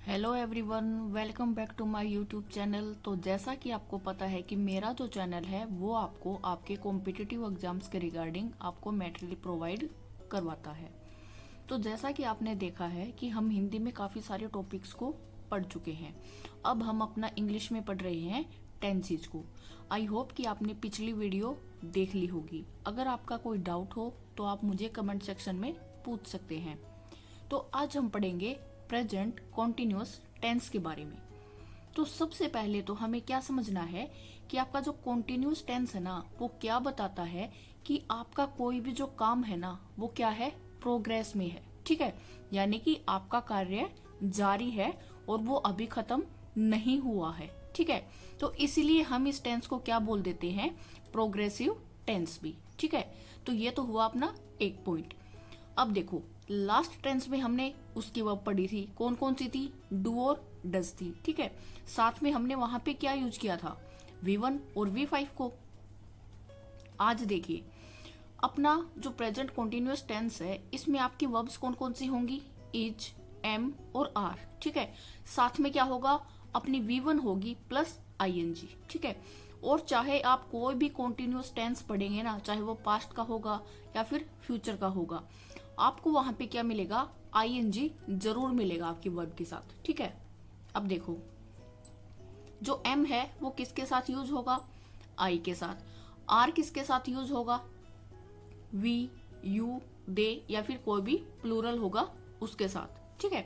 Hello everyone, welcome back to my YouTube channel. तो जैसा कि आपको पता है कि मेरा जो चैनल है वो आपको आपके कॉम्पिटिटिव एग्जाम्स के रिगार्डिंग आपको मटेरियल प्रोवाइड करवाता है। तो जैसा कि आपने देखा है कि हम हिंदी में काफ़ी सारे टॉपिक्स को पढ़ चुके हैं। अब हम अपना इंग्लिश में पढ़ रहे हैं टेंसेज को। आई होप कि आपने पिछली वीडियो देख ली होगी। अगर आपका कोई डाउट हो तो आप मुझे कमेंट सेक्शन में पूछ सकते हैं। तो आज हम पढ़ेंगे प्रेजेंट कॉन्टिन्यूअस टेंस के बारे में। तो सबसे पहले तो हमें क्या समझना है कि आपका जो कॉन्टिन्यूअस टेंस है ना वो क्या बताता है कि आपका कोई भी जो काम है ना वो क्या है, प्रोग्रेस में है। ठीक है, यानी कि आपका कार्य जारी है और वो अभी खत्म नहीं हुआ है। ठीक है, तो इसीलिए हम इस टेंस को क्या बोल देते हैं, प्रोग्रेसिव टेंस भी। ठीक है, तो ये तो हुआ अपना एक पॉइंट। अब देखो, लास्ट टेंस में हमने उसकी वर्ब पढ़ी थी, कौन कौन सी थी, डू और डज थी। ठीक है, साथ में हमने वहां पे क्या यूज किया था, V1 और V5 को। आज देखिए, अपना जो प्रेजेंट कॉन्टिन्यूअस टेंस है इसमें आपकी वर्ब्स कौन कौन सी होंगी, इज, एम और आर। ठीक है, साथ में क्या होगा, अपनी V1 होगी प्लस ING। ठीक है, और चाहे आप कोई भी कॉन्टिन्यूअस टेंस पढ़ेंगे ना, चाहे वो पास्ट का होगा या फिर फ्यूचर का होगा, आपको वहां पे क्या मिलेगा, ING जरूर मिलेगा आपकी वर्ब के साथ। ठीक है, अब देखो, जो M है वो किसके साथ यूज होगा, I के साथ। R किसके साथ यूज होगा, वी, यू, दे या फिर कोई भी प्लूरल होगा उसके साथ। ठीक है,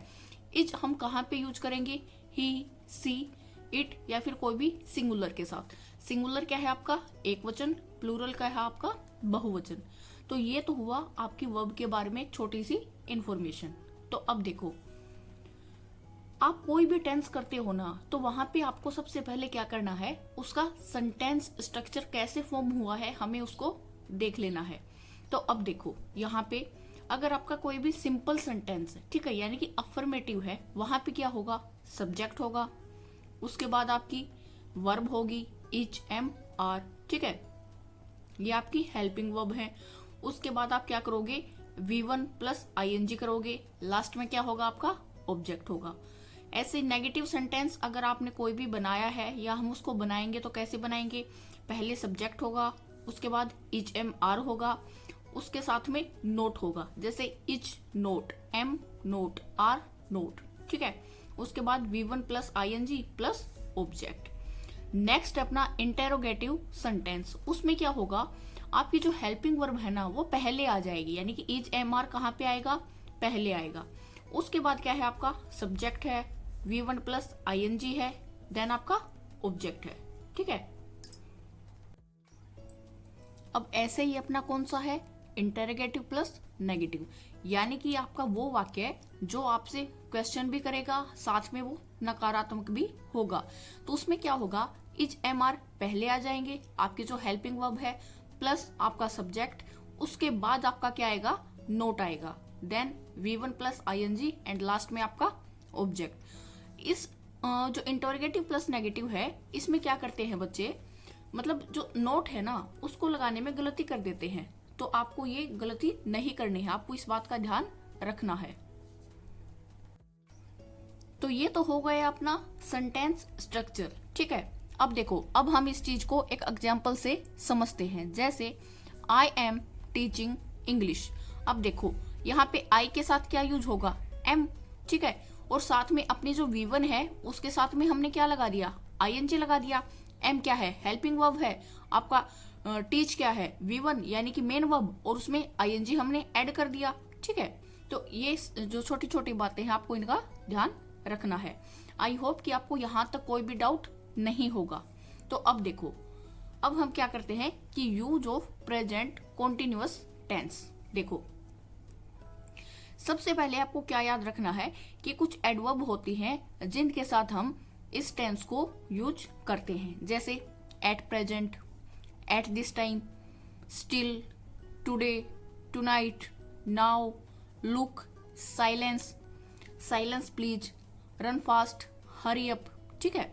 इज हम कहाँ पे यूज करेंगे, ही, सी, इट या फिर कोई भी सिंगुलर के साथ। सिंगुलर क्या है आपका, एक वचन, प्लूरल का है आपका बहुवचन। तो ये तो हुआ आपकी वर्ब के बारे में एक छोटी सी इंफॉर्मेशन। तो अब देखो, आप कोई भी टेंस करते हो ना तो वहां पे आपको सबसे पहले क्या करना है, उसका सेंटेंस स्ट्रक्चर कैसे फॉर्म हुआ है हमें उसको देख लेना है। तो अब देखो, यहाँ पे अगर आपका कोई भी सिंपल सेंटेंस है, ठीक है, यानी कि अफर्मेटिव है, वहां पे क्या होगा, सब्जेक्ट होगा, उसके बाद आपकी वर्ब होगी इच, एम, आर। ठीक है, ये आपकी हेल्पिंग वर्ब है। उसके बाद आप क्या करोगे, V1 प्लस ING करोगे, लास्ट में क्या होगा आपका, ऑब्जेक्ट होगा। ऐसे नेगेटिव सेंटेंस अगर आपने कोई भी बनाया है या हम उसको बनाएंगे तो कैसे बनाएंगे, पहले सब्जेक्ट होगा, उसके बाद इच, एम, आर होगा, उसके साथ में नोट होगा, जैसे is not, am not, are not. ठीक है, उसके बाद V1 plus ING plus object. Next अपना इंटेरोगेटिव सेंटेंस, उसमें क्या होगा, आपकी जो हेल्पिंग वर्ब है ना वो पहले आ जाएगी, यानी कि इज, एम, आर कहाँ पे आएगा, पहले आएगा। उसके बाद क्या है आपका, सब्जेक्ट है, V1 प्लस ING है, देन आपका ऑब्जेक्ट है। ठीक है, अब ऐसे ही अपना कौन सा है, इंटेरोगेटिव प्लस नेगेटिव, यानी कि आपका वो वाक्य है जो आपसे क्वेश्चन भी करेगा, साथ में वो नकारात्मक भी होगा। तो उसमें क्या होगा, इज, एम, आर पहले आ जाएंगे, आपकी जो हेल्पिंग वर्ब है प्लस आपका सब्जेक्ट, उसके बाद आपका क्या आएगा, नोट आएगा, then V1 plus ING and last में आपका ऑब्जेक्ट। इस जो इंटरोगेटिव प्लस नेगेटिव है इसमें क्या करते हैं बच्चे, मतलब जो नोट है ना उसको लगाने में गलती कर देते हैं। तो आपको ये गलती नहीं करनी है, आपको इस बात का ध्यान रखना है। तो ये तो हो गया अपना सेंटेंस स्ट्रक्चर। ठीक है, अब देखो, अब हम इस चीज को एक एग्जाम्पल से समझते हैं, जैसे आई एम टीचिंग इंग्लिश। अब देखो, यहाँ पे आई के साथ क्या यूज होगा, एम। ठीक है, और साथ में अपनी जो V1 है उसके साथ में हमने क्या लगा दिया, ING लगा दिया। एम क्या है, हेल्पिंग वर्ब है आपका, टीच क्या है, V1 यानी कि मेन वर्ब, और उसमें ING हमने ऐड कर दिया। ठीक है, तो ये जो छोटी छोटी बातें हैं आपको इनका ध्यान रखना है। आई होप कि आपको यहाँ तक कोई भी डाउट नहीं होगा। तो अब देखो, अब हम क्या करते हैं कि use of present continuous tense. देखो, सबसे पहले आपको क्या याद रखना है कि कुछ एडवर्ब होती हैं जिनके साथ हम इस टेंस को यूज करते हैं, जैसे at present, at this time, still, today, tonight, now, look, silence, silence please, run fast, hurry up. ठीक है,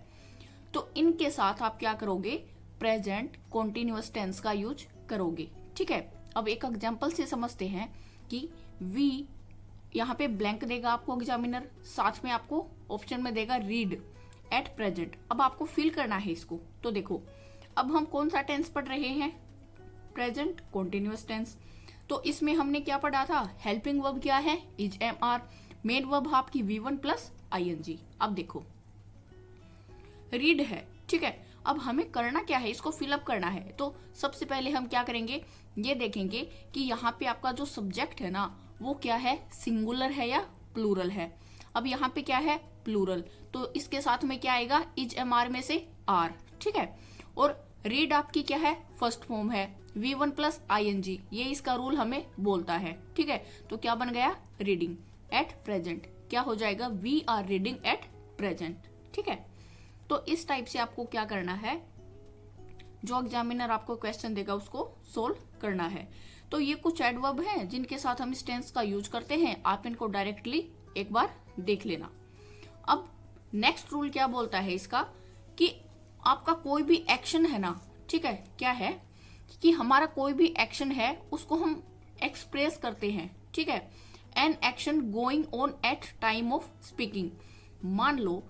तो इनके साथ आप क्या करोगे, प्रेजेंट कॉन्टिन्यूअस टेंस का यूज करोगे। ठीक है, अब एक एग्जांपल से समझते हैं कि वी यहाँ पे ब्लैंक देगा आपको एग्जामिनर, साथ में आपको ऑप्शन में देगा रीड एट प्रेजेंट। अब आपको फिल करना है इसको। तो देखो अब हम कौन सा टेंस पढ़ रहे हैं, प्रेजेंट कॉन्टिन्यूअस टेंस। तो इसमें हमने क्या पढ़ा था, हेल्पिंग वर्ब क्या है, is am are, main verb आपकी V1 प्लस ING। अब देखो रीड है, ठीक है। अब हमें करना क्या है, इसको फिलअप करना है। तो सबसे पहले हम क्या करेंगे, ये देखेंगे कि यहाँ पे आपका जो सब्जेक्ट है ना वो क्या है, सिंगुलर है या प्लूरल है। अब यहाँ पे क्या है, प्लूरल, तो इसके साथ में क्या आएगा, इज MR में से आर, ठीक है। और रीड आपकी क्या है, फर्स्ट फॉर्म है, V1 प्लस ING, ये इसका रूल हमें बोलता है, ठीक है। तो क्या बन गया, रीडिंग एट प्रेजेंट, क्या हो जाएगा, we are reading at present, ठीक है। तो इस टाइप से आपको क्या करना है, जो एग्जामिनर आपको क्वेश्चन देगा उसको सोल्व करना है। तो ये कुछ एडवर्ब हैं जिनके साथ हम इस टेंस का यूज करते हैं, आप इनको डायरेक्टली एक बार देख लेना। अब नेक्स्ट रूल क्या बोलता है इसका, कि आपका कोई भी एक्शन है ना, ठीक है, क्या है कि हमारा कोई भी एक्शन है उसको हम एक्सप्रेस करते हैं, ठीक है। An action going on at time of speaking. मान लो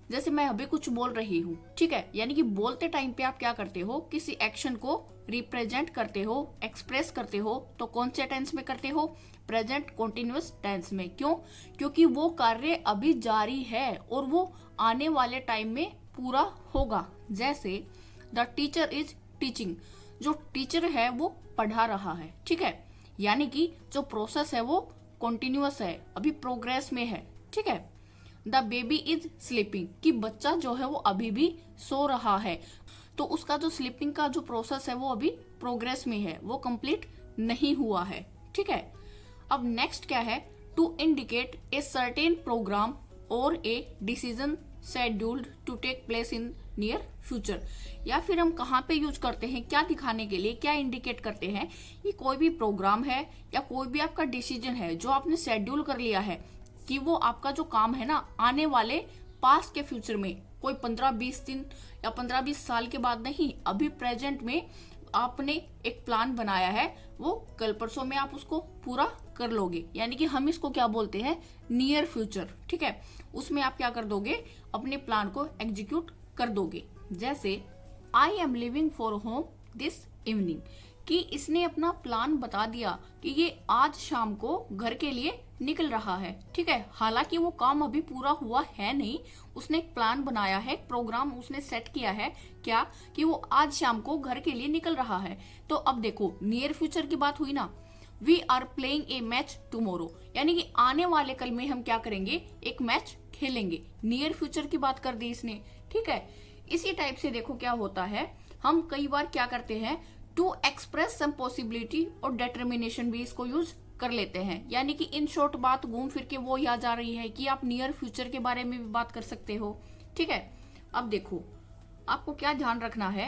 जैसे मैं अभी कुछ बोल रही हूँ, ठीक है, यानी कि बोलते टाइम पे आप क्या करते हो, किसी एक्शन को रिप्रेजेंट करते हो, एक्सप्रेस करते हो, तो कौन से टेंस में करते हो, प्रेजेंट कॉन्टिन्यूअस टेंस में। क्यों, क्योंकि वो कार्य अभी जारी है और वो आने वाले टाइम में पूरा होगा। जैसे द टीचर इज टीचिंग, जो टीचर है वो पढ़ा रहा है, ठीक है, यानी कि जो प्रोसेस है वो कॉन्टिन्यूअस है, अभी प्रोग्रेस में है, ठीक है। द बेबी इज स्लीपिंग, कि बच्चा जो है वो अभी भी सो रहा है, तो उसका जो स्लीपिंग का जो प्रोसेस है वो अभी प्रोग्रेस में है, वो कंप्लीट नहीं हुआ है, ठीक है। अब नेक्स्ट क्या है, to indicate a certain program और a decision scheduled to take place in near future. या फिर हम कहाँ पे यूज करते हैं, क्या दिखाने के लिए, क्या इंडिकेट करते हैं, ये कोई भी प्रोग्राम है या कोई भी आपका डिसीजन है जो आपने शेड्यूल कर लिया है कि वो आपका जो काम है ना आने वाले पास्ट के फ्यूचर में, कोई 15-20 दिन या 15-20 साल के बाद नहीं, अभी प्रेजेंट में आपने एक प्लान बनाया है, वो कल परसों में आप उसको पूरा कर लोगे, यानी कि हम इसको क्या बोलते हैं, नियर फ्यूचर, ठीक है। उसमें आप क्या कर दोगे, अपने प्लान को एग्जीक्यूट कर दोगे। जैसे I am living for home this evening, कि इसने अपना प्लान बता दिया कि ये आज शाम को घर के लिए निकल रहा है, ठीक है। हालांकि वो काम अभी पूरा हुआ है नहीं, उसने एक प्लान बनाया है, प्रोग्राम उसने सेट किया है, क्या कि वो आज शाम को घर के लिए निकल रहा है। तो अब देखो नियर फ्यूचर की बात हुई ना, we are playing a match tomorrow, यानी कि आने वाले कल में हम क्या करेंगे, एक मैच खेलेंगे, नियर फ्यूचर की बात कर दी इसने, ठीक है। इसी टाइप से देखो क्या होता है, हम कई बार क्या करते हैं, टू एक्सप्रेस सम पॉसिबिलिटी और डिटर्मिनेशन भी इसको यूज कर लेते हैं, यानी कि इन शॉर्ट बात घूम फिर के वो याद आ रही है कि आप नियर फ्यूचर के बारे में भी बात कर सकते हो, ठीक है। अब देखो आपको क्या ध्यान रखना है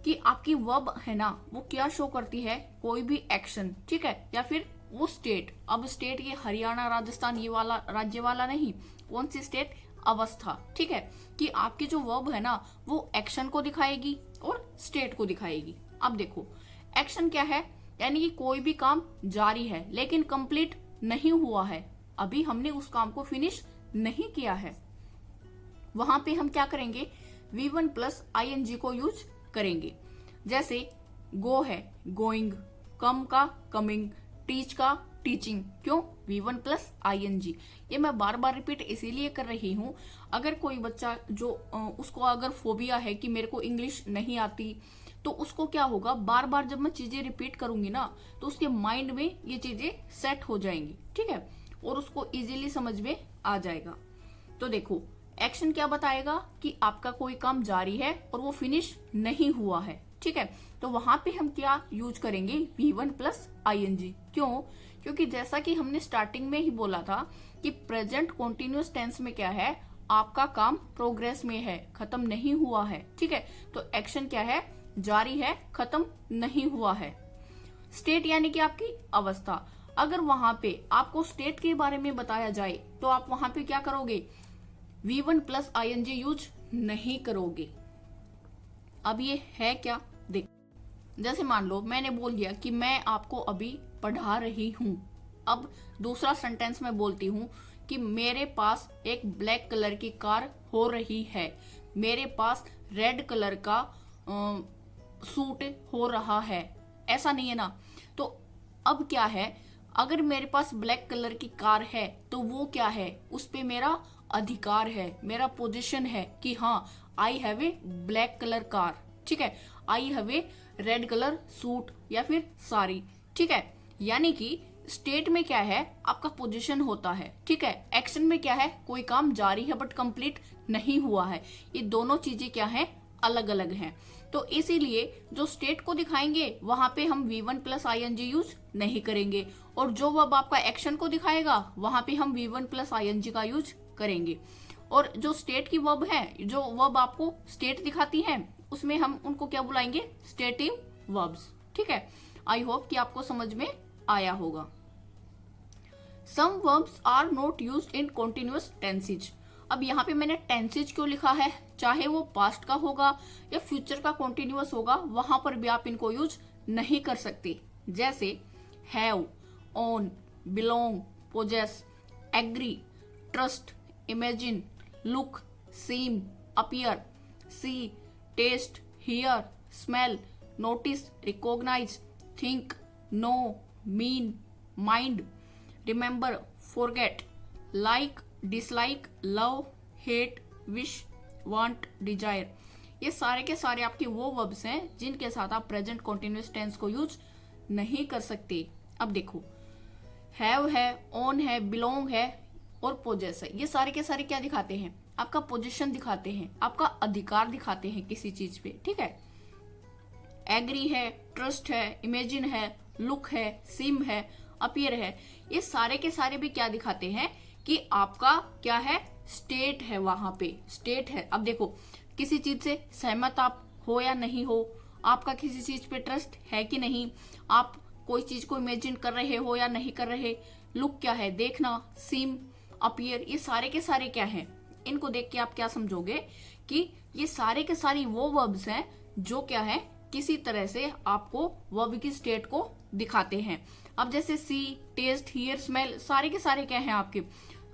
कि आपकी वर्ब है ना वो क्या शो करती है, कोई भी एक्शन, ठीक है, या फिर वो स्टेट। अब स्टेट ये हरियाणा राजस्थान ये वाला राज्य वाला नहीं, कौन सी स्टेट, अवस्था, ठीक है, कि आपकी जो वर्ब है ना वो एक्शन को दिखाएगी और स्टेट को दिखाएगी। अब देखो एक्शन क्या है, यानी कि कोई भी काम जारी है लेकिन कंप्लीट नहीं हुआ है, अभी हमने उस काम को फिनिश नहीं किया है, वहां पे हम क्या करेंगे, V1 प्लस ING को यूज करेंगे। जैसे गो है गोइंग, कम का कमिंग, टीच का टीचिंग, क्यों, V1 प्लस ING। ये मैं बार बार रिपीट इसीलिए कर रही हूँ, अगर कोई बच्चा जो उसको अगर फोबिया है कि मेरे को इंग्लिश नहीं आती, तो उसको क्या होगा, बार बार जब मैं चीजें रिपीट करूंगी ना तो उसके माइंड में ये चीजें सेट हो जाएंगी, ठीक है, और उसको इजीली समझ में आ जाएगा। तो देखो एक्शन क्या बताएगा कि आपका कोई काम जारी है और वो फिनिश नहीं हुआ है, ठीक है। तो वहां पे हम क्या यूज करेंगे, V1 प्लस ING। क्यों, क्योंकि जैसा कि हमने स्टार्टिंग में ही बोला था कि प्रेजेंट कॉन्टिन्यूअस टेंस में क्या है, आपका काम प्रोग्रेस में है, खत्म नहीं हुआ है, ठीक है। तो एक्शन क्या है, जारी है, खत्म नहीं हुआ है। स्टेट यानी कि आपकी अवस्था, अगर वहां पे आपको स्टेट के बारे में बताया जाए तो आप वहां पे क्या करोगे, V1 प्लस ING यूज नहीं करोगे। अब ये है क्या, देख, जैसे मान लो मैंने बोल दिया कि मैं आपको अभी पढ़ा रही हूं, अब दूसरा सेंटेंस मैं बोलती हूँ कि मेरे पास एक ब्लैक कलर की कार हो रही है, मेरे पास रेड कलर का सूट हो रहा है, ऐसा नहीं है ना। तो अब क्या है, अगर मेरे पास ब्लैक कलर की कार है तो वो क्या है, उस पे मेरा अधिकार है, मेरा पोजीशन है कि हाँ I have a black colour car, ठीक है, I have a red colour suit या फिर साड़ी, ठीक है। यानी कि स्टेट में क्या है, आपका पोजीशन होता है, ठीक है। एक्शन में क्या है, कोई काम जारी है बट कंप्लीट नहीं हुआ है। ये दोनों चीजें क्या है, अलग अलग हैं। तो इसीलिए जो स्टेट को दिखाएंगे वहां पे हम V1 प्लस ING यूज नहीं करेंगे, और जो वर्ब आपका एक्शन को दिखाएगा वहां पे हम V1 प्लस ING का यूज करेंगे। और जो स्टेट की वर्ब है, जो वर्ब आपको स्टेट दिखाती है, उसमें हम उनको क्या बुलाएंगे, स्टेटिव वर्ब्स, ठीक है। आई होप कि आपको समझ में आया होगा। Some verbs are not used in continuous tenses. अब यहाँ पे मैंने टेंसेज क्यों लिखा है, चाहे वो पास्ट का होगा या फ्यूचर का कॉन्टिन्यूअस होगा, वहां पर भी आप इनको यूज नहीं कर सकते। जैसे have, own, belong, possess, agree, trust, imagine, look, seem, appear, see, taste, hear, smell, notice, recognise, think, know, mean, mind, remember, forget, like, dislike, love, hate, wish, want, desire. ये सारे के सारे आपके वो वर्ब्स हैं जिनके साथ आप प्रेजेंट कॉन्टिन्यूअस टेंस को यूज नहीं कर सकते। अब देखो, हैव है, ओन है, बिलोंग है और पोजेस है, ये सारे के सारे क्या दिखाते हैं, आपका पोजीशन दिखाते हैं, आपका अधिकार दिखाते हैं किसी चीज पे, ठीक है। एग्री है, ट्रस्ट है, इमेजिन है, लुक है, सिम है, अपीयर है, ये सारे के सारे भी क्या दिखाते हैं कि आपका क्या है, स्टेट है, वहां पे स्टेट है। अब देखो, किसी चीज से सहमत आप हो या नहीं हो, आपका किसी चीज पे ट्रस्ट है कि नहीं, आप कोई चीज को इमेजिन कर रहे हो या नहीं कर रहे, लुक क्या है, देखना, सीम, अपीयर, ये सारे के सारे क्या हैं, इनको देख के आप क्या समझोगे कि ये सारे के सारे वो वर्ब्स हैं जो क्या है, किसी तरह से आपको वर्ब की स्टेट को दिखाते हैं। अब जैसे सी, टेस्ट, हियर, स्मेल, सारे के सारे क्या हैं, आपके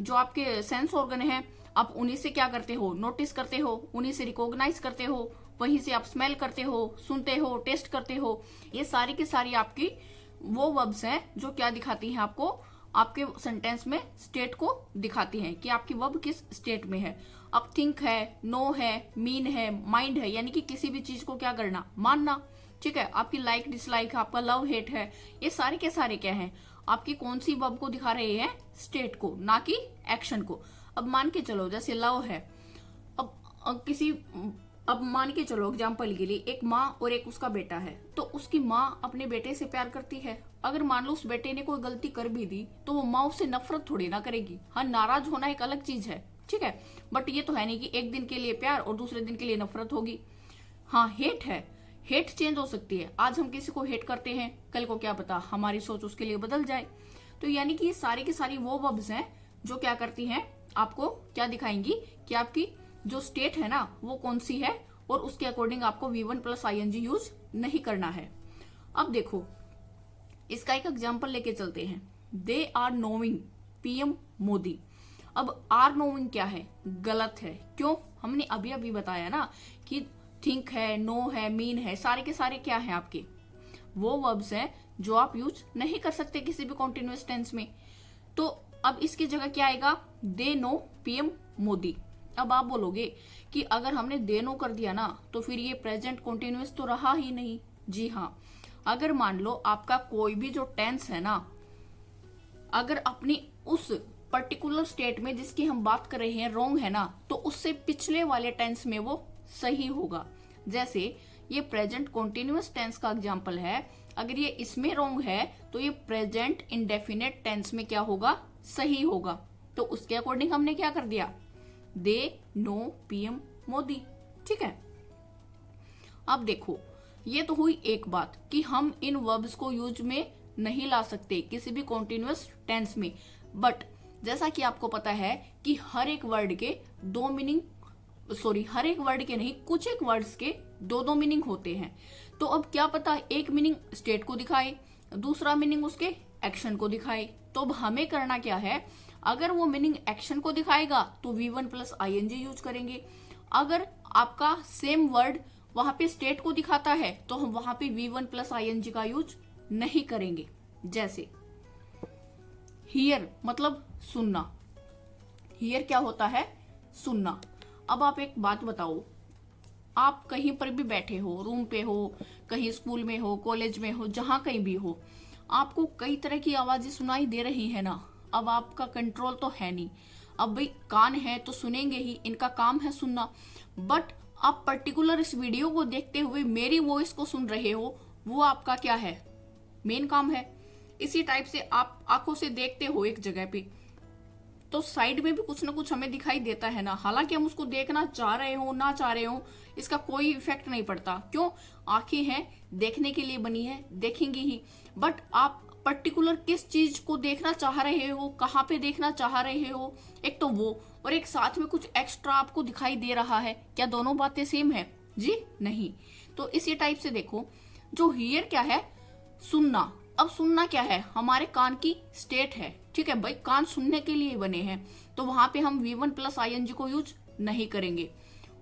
जो आपके सेंस ऑर्गन हैं, आप उन्हीं से क्या करते हो, नोटिस करते हो, उन्हीं से रिकॉग्नाइज करते हो, वहीं से आप स्मेल करते हो, सुनते हो, टेस्ट करते हो। ये सारी की सारी आपकी वो वर्ब्स हैं जो क्या दिखाती हैं, आपको आपके सेंटेंस में स्टेट को दिखाती हैं कि आपकी वर्ब किस स्टेट में है। अब थिंक है, नो है, मीन है, माइंड है, यानी कि किसी भी चीज को क्या करना, मानना, ठीक है। आपकी लाइक, डिसलाइक, आपका लव, हेट है, ये सारे के सारे क्या हैं, आपकी कौन सी वर्ब को दिखा रहे हैं, स्टेट को, ना कि एक्शन को। अब मान के चलो जैसे लव है, अब मान के चलो एग्जाम्पल के लिए एक माँ और एक उसका बेटा है, तो उसकी माँ अपने बेटे से प्यार करती है। अगर मान लो उस बेटे ने कोई गलती कर भी दी तो वो माँ उससे नफरत थोड़ी ना करेगी। हाँ, नाराज होना एक अलग चीज है, ठीक है, बट ये तो है नहीं कि एक दिन के लिए प्यार और दूसरे दिन के लिए नफरत होगी। हाँ, हेट है, हेट चेंज हो सकती है, आज हम किसी को हेट करते हैं, कल को क्या पता हमारी सोच उसके लिए बदल जाए। तो यानी कि ये सारी की सारी वो वर्ब्स हैं जो क्या करती हैं, आपको क्या दिखाएंगी कि आपकी जो स्टेट है ना वो कौन सी है, और उसके अकॉर्डिंग आपको V1 प्लस ING यूज नहीं करना है। अब देखो, इसका एक एग्जाम्पल लेके चलते हैं। They are knowing PM Modi. अब आर नोइंग क्या है, गलत है। क्यों, हमने अभी अभी बताया ना कि थिंक है, नो है, मीन है, सारे के सारे क्या है, आपके वो वर्ब्स हैं जो आप यूज नहीं कर सकते किसी भी कॉन्टिन्यूअस टेंस में। तो अब इसकी जगह क्या आएगा, दे नो PM मोदी। अब आप बोलोगे कि अगर हमने दे नो कर दिया ना तो फिर ये प्रेजेंट कॉन्टिन्यूअस तो रहा ही नहीं। जी हाँ, अगर मान लो आपका कोई भी जो टेंस है ना, अगर अपनी उस पर्टिकुलर स्टेट में जिसकी हम बात कर रहे हैं रॉन्ग है ना, तो उससे पिछले वाले टेंस में वो सही होगा। जैसे ये प्रेजेंट कॉन्टिन्यूअस टेंस का एग्जाम्पल है, अगर ये इसमें रॉन्ग है तो ये प्रेजेंट इंडेफिनेट टेंस में क्या होगा, सही होगा। तो उसके अकॉर्डिंग हमने क्या कर दिया, दे नो PM मोदी, ठीक है। अब देखो, ये तो हुई एक बात कि हम इन वर्ब्स को यूज में नहीं ला सकते किसी भी कॉन्टिन्यूअस टेंस में, बट जैसा कि आपको पता है कि हर एक वर्ड के दो मीनिंग, हर एक वर्ड के नहीं, कुछ एक वर्ड्स के दो मीनिंग होते हैं। तो अब क्या पता एक मीनिंग स्टेट को दिखाए, दूसरा मीनिंग उसके एक्शन को दिखाए। तो अब हमें करना क्या है, अगर वो मीनिंग एक्शन को दिखाएगा तो V1 प्लस ING यूज करेंगे। अगर आपका सेम वर्ड वहां पे स्टेट को दिखाता है तो हम वहां पे V1 प्लस ING का यूज नहीं करेंगे। जैसे हियर मतलब सुनना, हियर क्या होता है, सुनना। अब आप एक बात बताओ, आप कहीं पर भी बैठे हो, रूम पे हो, कहीं स्कूल में हो, कॉलेज में हो, जहां कहीं भी हो, आपको कई तरह की आवाजें सुनाई दे रही है ना। अब आपका कंट्रोल तो है नहीं, अब भाई कान है तो सुनेंगे ही, इनका काम है सुनना। बट आप पर्टिकुलर इस वीडियो को देखते हुए मेरी वॉइस को सुन रहे हो, वो आपका क्या है, मेन काम है। इसी टाइप से आप आंखों से देखते हो एक जगह पे, तो साइड में भी कुछ ना कुछ हमें दिखाई देता है ना। हालांकि हम उसको देखना चाह रहे हो ना चाह रहे हो, इसका कोई इफेक्ट नहीं पड़ता। क्यों, आंखें हैं, देखने के लिए बनी है, देखेंगी ही। बट आप पर्टिकुलर किस चीज को देखना चाह रहे हो, कहाँ पे देखना चाह रहे हो, एक तो वो, और एक साथ में कुछ एक्स्ट्रा आपको दिखाई दे रहा है, क्या दोनों बातें सेम है जी? नहीं। तो इसी टाइप से देखो, जो हियर क्या है, सुनना। अब सुनना क्या है, हमारे कान की स्टेट है, ठीक है भाई, कान सुनने के लिए बने हैं, तो वहां पे हम V1 प्लस ING को यूज नहीं करेंगे।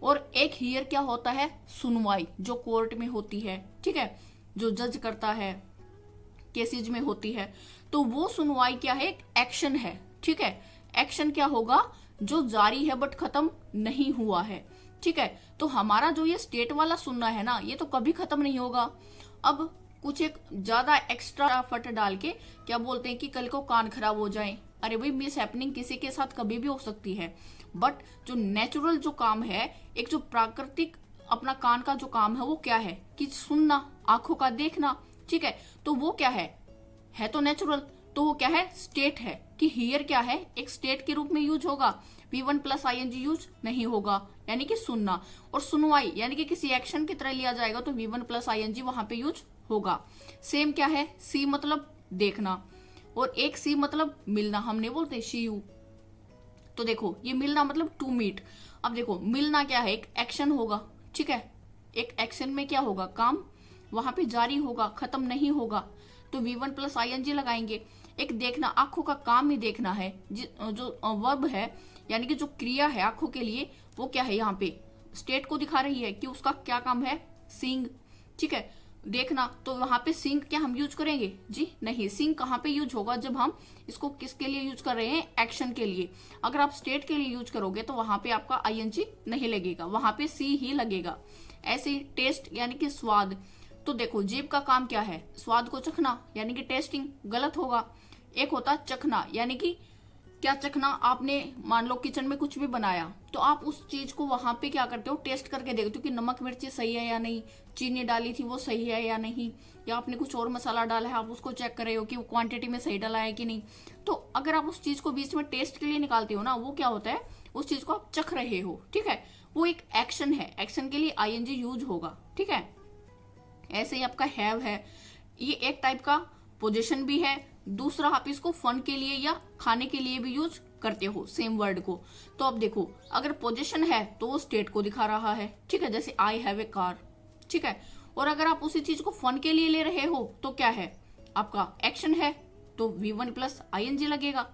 और एक हियर क्या होता है, सुनवाई, जो कोर्ट में होती है, ठीक है, जो जज करता है, केसेज में होती है, तो वो सुनवाई क्या है, एक एक्शन है, ठीक है। एक्शन क्या होगा, जो जारी है बट खत्म नहीं हुआ है, ठीक है। तो हमारा जो ये स्टेट वाला सुनना है ना, ये तो कभी खत्म नहीं होगा। अब कुछ एक ज्यादा एक्स्ट्रा एफर्ट डाल के क्या बोलते हैं कि कल को कान खराब हो जाए, अरे भाई मिस हैपनिंग किसी के साथ कभी भी हो सकती है। बट जो नेचुरल जो काम है, एक जो प्राकृतिक अपना कान का जो काम है, वो क्या है कि सुनना, आंखों का देखना, ठीक है। तो वो क्या है तो नेचुरल, तो वो क्या है, स्टेट है। कि हियर क्या है, एक स्टेट के रूप में यूज होगा, V1 प्लस ING यूज नहीं होगा, यानी कि सुनना। और सुनवाई यानी कि किसी एक्शन की तरह लिया जाएगा तो V1 प्लस ING वहां पे यूज होगा। सेम क्या है, सी मतलब देखना, और एक सी मतलब मिलना, हमने बोलते शी यू। तो देखो ये मिलना मतलब टू मीट। अब देखो मिलना क्या है, एक एक्शन होगा, ठीक है। एक एक्शन में क्या होगा, काम वहां पे जारी होगा, खत्म नहीं होगा, तो V1 प्लस ING लगाएंगे। एक देखना, आंखों का काम ही देखना है, जो वर्ब है यानी कि जो क्रिया है आंखों के लिए, वो क्या है, यहाँ पे स्टेट को दिखा रही है कि उसका क्या काम है, सीइंग, ठीक है, देखना। तो वहां पे सीइंग क्या हम यूज करेंगे जी? नहीं। सीइंग कहाँ पे यूज होगा, जब हम इसको किसके लिए यूज कर रहे हैं, एक्शन के लिए। अगर आप स्टेट के लिए यूज करोगे तो वहां पे आपका ING नहीं लगेगा, वहां पे सी ही लगेगा। ऐसे ही टेस्ट यानी कि स्वाद, तो देखो जीभ का काम क्या है, स्वाद को चखना, यानी कि टेस्टिंग, गलत होगा। एक होता चखना, यानी कि क्या चखना, आपने मान लो किचन में कुछ भी बनाया तो आप उस चीज को वहां पे क्या करते हो, टेस्ट करके देखते हो कि नमक मिर्ची सही है या नहीं, चीनी डाली थी वो सही है या नहीं, या आपने कुछ और मसाला डाला है, आप उसको चेक कर रहे हो कि वो क्वांटिटी में सही डाला है कि नहीं। तो अगर आप उस चीज को बीच में टेस्ट के लिए निकालते हो ना, वो क्या होता है, उस चीज को आप चख रहे हो, ठीक है। वो एक एक्शन है, एक्शन के लिए ING यूज होगा, ठीक है। ऐसे ही आपका हैव है, ये एक टाइप का पोजीशन भी है। दूसरा आप इसको फन के लिए या खाने के लिए भी यूज करते हो सेम वर्ड को। तो अब देखो अगर पोजीशन है तो वो स्टेट को दिखा रहा है, ठीक है, जैसे आई हैव ए कार, ठीक है। और अगर आप उसी चीज को फन के लिए ले रहे हो तो क्या है, आपका एक्शन है, तो V1 प्लस ING लगेगा।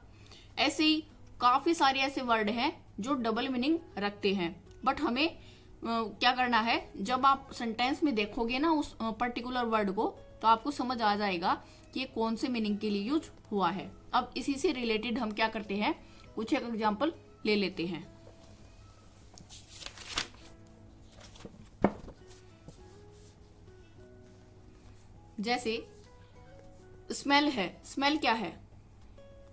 ऐसे ही काफी सारे ऐसे वर्ड हैं जो डबल मीनिंग रखते हैं, बट हमें क्या करना है, जब आप सेंटेंस में देखोगे ना उस पर्टिकुलर वर्ड को, तो आपको समझ आ जाएगा कि ये कौन से मीनिंग के लिए यूज हुआ है। अब इसी से रिलेटेड हम क्या करते हैं, कुछ एक एग्जांपल ले लेते हैं। जैसे स्मेल है, स्मेल क्या है,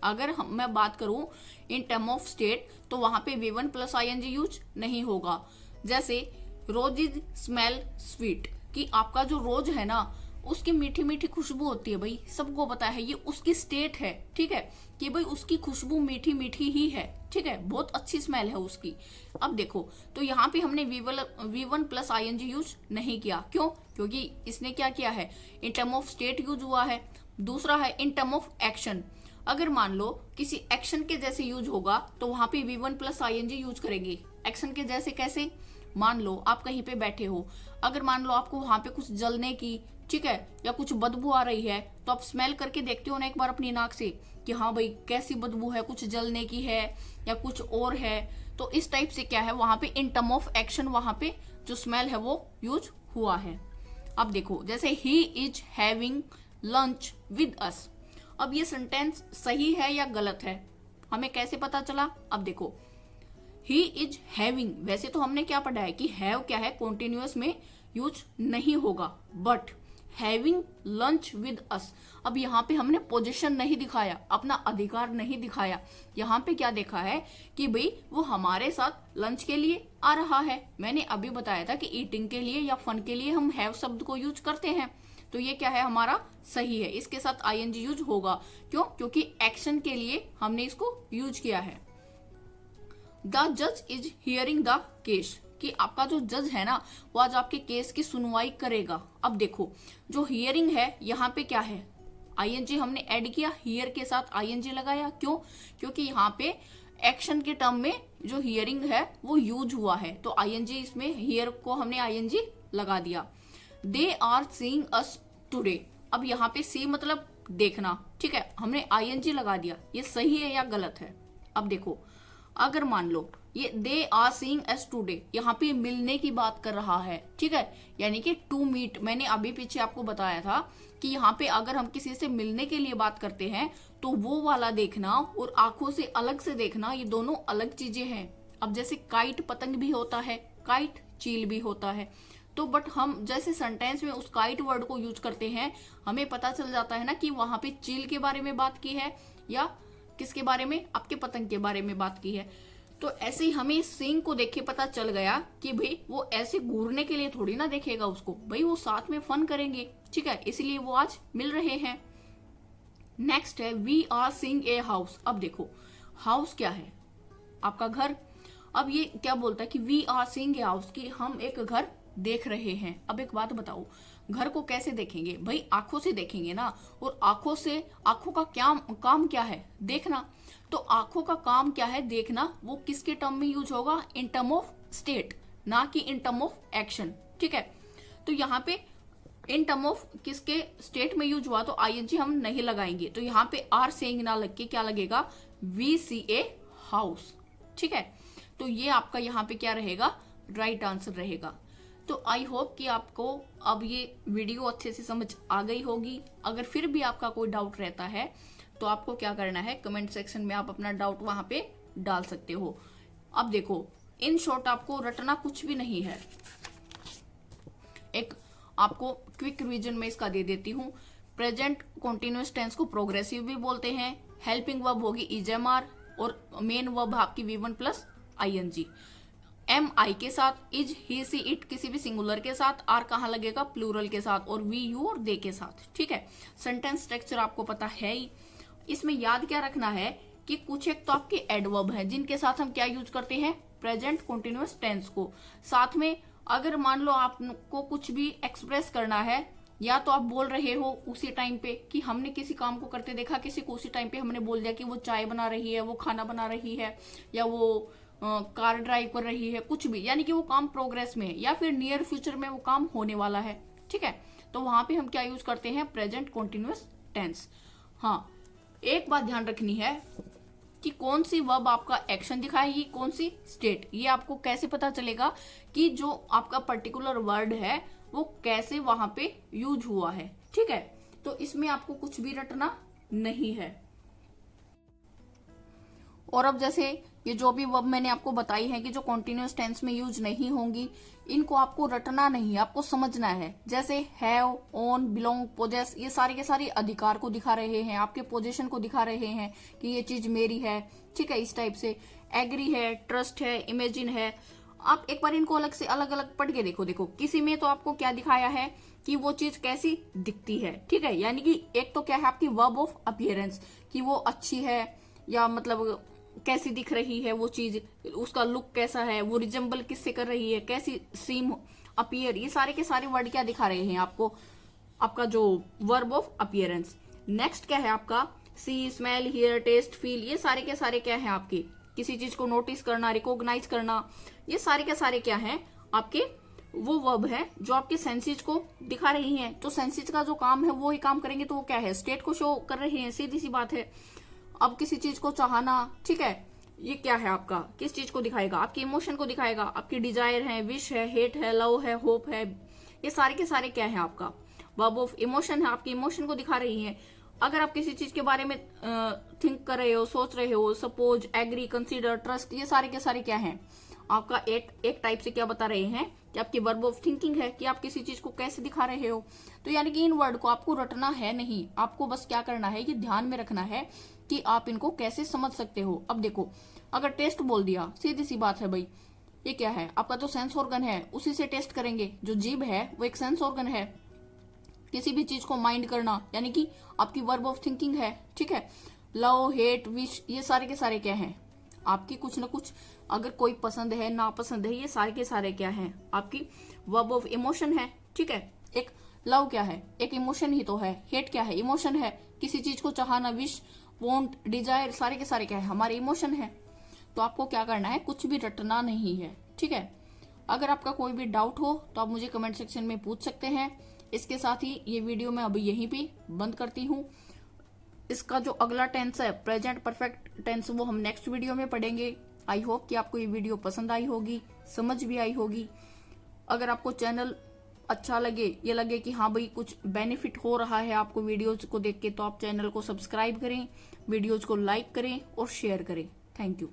अगर मैं बात करूं इन टर्म ऑफ स्टेट तो वहां पे V1 प्लस ING यूज नहीं होगा। जैसे रोज इज स्मेल स्वीट, कि आपका जो रोज है ना उसकी मीठी मीठी खुशबू होती है, भाई सबको पता है, ये उसकी स्टेट है, ठीक है, कि भाई उसकी खुशबू मीठी मीठी ही है, ठीक है, बहुत अच्छी स्मेल है उसकी। अब देखो तो यहाँ पे हमने V1 प्लस ING यूज नहीं किया, क्यों, क्योंकि इसने क्या किया है, in term of state use हुआ है। दूसरा है इन टर्म ऑफ एक्शन, अगर मान लो किसी एक्शन के जैसे यूज होगा तो वहां पे V1 प्लस ING यूज करेंगे। एक्शन के जैसे कैसे, मान लो आप कहीं पे बैठे हो, अगर मान लो आपको वहां पे कुछ जलने की, ठीक है, या कुछ बदबू आ रही है, तो आप स्मेल करके देखते हो ना एक बार अपनी नाक से कि हाँ भाई कैसी बदबू है, कुछ जलने की है या कुछ और है। तो इस टाइप से क्या है वहां पे इन टर्म ऑफ एक्शन वहां पे जो स्मेल है वो यूज हुआ है। अब देखो जैसे he is having lunch with us, अब ये सेंटेंस सही है या गलत है हमें कैसे पता चला? अब देखो ही इज हैविंग, वैसे तो हमने क्या पढ़ा है कि हैव क्या है कॉन्टिन्यूअस में यूज नहीं होगा, but having lunch with us, अब यहाँ पे हमने पोजीशन नहीं दिखाया, अपना अधिकार नहीं दिखाया। यहाँ पे क्या देखा है कि भाई वो हमारे साथ लंच के लिए आ रहा है। मैंने अभी बताया था कि ईटिंग के लिए या फन के लिए हम हैव शब्द को यूज करते हैं, तो ये क्या है हमारा सही है, इसके साथ आईएनजी यूज होगा। क्यों? क्योंकि एक्शन के लिए हमने इसको यूज किया है। द जज इज हियरिंग द केस, कि आपका जो जज है ना वो आज आपके केस की सुनवाई करेगा। अब देखो जो हियरिंग है यहाँ पे क्या है, आईएनजी हमने ऐड किया, हियर के साथ आईएनजी लगाया। क्यों? क्योंकि यहाँ पे एक्शन के टर्म में जो हियरिंग है वो यूज हुआ है, तो आईएनजी इसमें हियर को हमने आईएनजी लगा दिया। They are seeing us today, अब यहाँ पे सी मतलब देखना, ठीक है, हमने आईएनजी लगा दिया। ये सही है या गलत है? अब देखो अगर मान लो ये they are seeing us today, यहाँ पे मिलने की बात कर रहा है, ठीक है, यानी कि टू मीट। मैंने अभी पीछे आपको बताया था कि यहाँ पे अगर हम किसी से मिलने के लिए बात करते हैं तो वो वाला देखना और आंखों से अलग से देखना ये दोनों अलग चीजें हैं। अब जैसे काइट पतंग भी होता है, काइट चील भी होता है, तो बट हम जैसे सेंटेंस में उस काइट वर्ड को यूज करते हैं हमें पता चल जाता है ना कि वहां पे चील के बारे में बात की है या किसके बारे में, आपके पतंग के बारे में बात की है। तो ऐसे ही हमें सींग को देख के पता चल गया कि भाई वो ऐसे घूरने के लिए थोड़ी ना देखेगा उसको, भाई वो साथ में फन करेंगे, ठीक है, इसलिए वो आज मिल रहे हैं। नेक्स्ट है we are seeing a house. अब देखो हाउस क्या है, आपका घर। अब ये क्या बोलता है कि we are seeing a house, कि हम एक घर देख रहे हैं। अब एक बात बताओ, घर को कैसे देखेंगे? भाई आंखों से देखेंगे ना, और आंखों का क्या काम क्या है? देखना। तो आंखों का काम क्या है? देखना। वो किसके टर्म में यूज होगा? इन टर्म ऑफ स्टेट, ना कि इन टर्म ऑफ एक्शन, ठीक है। तो यहाँ पे इन टर्म ऑफ किसके स्टेट में यूज हुआ तो आईएनजी हम नहीं लगाएंगे, तो यहाँ पे आर सेइंग ना लग के क्या लगेगा? वी सी ए हाउस, ठीक है। तो ये आपका यहाँ पे क्या रहेगा? राइट आंसर रहेगा। तो आई होप कि आपको अब ये वीडियो अच्छे से समझ आ गई होगी। अगर फिर भी आपका कोई डाउट रहता है तो आपको क्या करना है, कमेंट सेक्शन में आप अपना डाउट वहां पे डाल सकते हो। अब देखो इन शॉर्ट आपको रटना कुछ भी नहीं है, एक आपको क्विक रिवीजन में इसका दे देती हूँ। प्रेजेंट कॉन्टिन्यूअस टेंस को प्रोग्रेसिव भी बोलते हैं, हेल्पिंग वर्ब होगी इजएमआर, और मेन वर्ब आपकी V1 प्लस आईएनजी। एम आई के साथ, इज ही सी इट किसी भी सिंगुलर के साथ, आर कहाँ लगेगा? प्लूरल के साथ, और वी यू और दे के साथ, ठीक है। सेंटेंस स्ट्रक्चर आपको पता है ही। इसमें याद क्या रखना है कि कुछ एक तो आपके एडवर्ब हैं जिनके साथ हम क्या यूज करते हैं? प्रेजेंट कॉन्टिन्यूअस टेंस को। साथ में अगर मान लो आपको कुछ भी एक्सप्रेस करना है, या तो आप बोल रहे हो उसी टाइम पे कि हमने किसी काम को करते देखा, किसी को उसी टाइम पे हमने बोल दिया कि वो चाय बना रही है, वो खाना बना रही है, या वो कार ड्राइव कर रही है, कुछ भी, यानी कि वो काम प्रोग्रेस में है या फिर नियर फ्यूचर में वो काम होने वाला है, ठीक है। तो वहां पे हम क्या यूज करते हैं? Present continuous tense. हाँ, एक बात ध्यान रखनी है कि कौन सी वर्ब आपका एक्शन दिखाएगी, कौन सी स्टेट। ये आपको कैसे पता चलेगा कि जो आपका पर्टिकुलर वर्ड है वो कैसे वहां पे यूज हुआ है, ठीक है। तो इसमें आपको कुछ भी रटना नहीं है। और अब जैसे ये जो भी वर्ब मैंने आपको बताई है कि जो कॉन्टिन्यूअस टेंस में यूज नहीं होंगी, इनको आपको रटना नहीं, आपको समझना है। जैसे हैव, ओन, बिलोंग, पोजेस, ये सारे के सारे अधिकार को दिखा रहे हैं, आपके पोजीशन को दिखा रहे हैं कि ये चीज मेरी है, ठीक है, इस टाइप से। एग्री है, ट्रस्ट है, इमेजिन है। आप एक बार इनको अलग से अलग अलग पढ़ के देखो। किसी में तो आपको क्या दिखाया है कि वो चीज कैसी दिखती है, ठीक है, यानी कि एक तो क्या है आपकी वर्ब ऑफ अपीयरेंस, कि वो अच्छी है या मतलब कैसी दिख रही है वो चीज, उसका लुक कैसा है, वो रिजेंबल किससे कर रही है, कैसी सीम, अपीयर, ये सारे के सारे वर्ड क्या दिखा रहे हैं आपको? आपका जो वर्ब ऑफ अपीयरेंस। नेक्स्ट क्या है आपका? सी, स्मेल, हियर, टेस्ट, फील, ये सारे के सारे क्या है आपके? किसी चीज को नोटिस करना, रिकॉग्नाइज करना, ये सारे के सारे क्या है आपके? वो वर्ब है जो आपके सेंसेज को दिखा रही हैं। तो सेंसेज का जो काम है वो ही काम करेंगे, तो वो क्या है? स्टेट को शो कर रहे हैं, सीधी सी बात है। अब किसी चीज को चाहना, ठीक है, ये क्या है आपका, किस चीज को दिखाएगा, आपकी इमोशन को दिखाएगा, आपकी डिजायर है, विश है, हेट है, लव है, होप है, ये सारे के सारे क्या है आपका वर्ब ऑफ इमोशन है, आपकी इमोशन को दिखा रही है। अगर आप किसी चीज के बारे में थिंक कर रहे हो, सोच रहे हो, सपोज, एग्री, कंसीडर, ट्रस्ट, ये सारे के सारे क्या हैं आपका एक टाइप से क्या बता रहे हैं कि आपकी वर्ब ऑफ थिंकिंग है कि आप किसी चीज को कैसे दिखा रहे हो। तो यानी कि इन वर्ड को आपको रटना है नहीं, आपको बस क्या करना है, ये ध्यान में रखना है कि आप इनको कैसे समझ सकते हो। अब देखो, अगर टेस्ट बोल दिया, सीधी सी बात है भाई, ये क्या है आपका तो सेंस ऑर्गन है, उसी से टेस्ट करेंगे। जो जीभ है वो एक सेंस ऑर्गन है, किसी भी चीज को माइंड करना यानी कि आपकी वर्ब ऑफ थिंकिंग है, ठीक है। लव, हेट, विश, ये सारे के सारे क्या हैं आपकी कुछ ना कुछ, अगर कोई पसंद है, नापसंद है, ये सारे के सारे क्या हैं आपकी वर्ब ऑफ इमोशन है, ठीक है। एक लव क्या है, एक इमोशन ही तो है। हेट क्या है, इमोशन है, किसी चीज को चाहना, विश, वांट, डिजायर, सारे के सारे क्या है हमारे इमोशन है। तो आपको क्या करना है, कुछ भी रटना नहीं है, ठीक है। अगर आपका कोई भी डाउट हो तो आप मुझे कमेंट सेक्शन में पूछ सकते हैं। इसके साथ ही ये वीडियो मैं अभी यहीं पे बंद करती हूँ। इसका जो अगला टेंस है, प्रेजेंट परफेक्ट टेंस, वो हम नेक्स्ट वीडियो में पढ़ेंगे। आई होप कि आपको ये वीडियो पसंद आई होगी, समझ भी आई होगी। अगर आपको चैनल अच्छा लगे, ये लगे कि हाँ भाई कुछ बेनिफिट हो रहा है आपको वीडियोज को देख के, तो आप चैनल को सब्सक्राइब करें, वीडियोज को लाइक करें और शेयर करें। Thank you.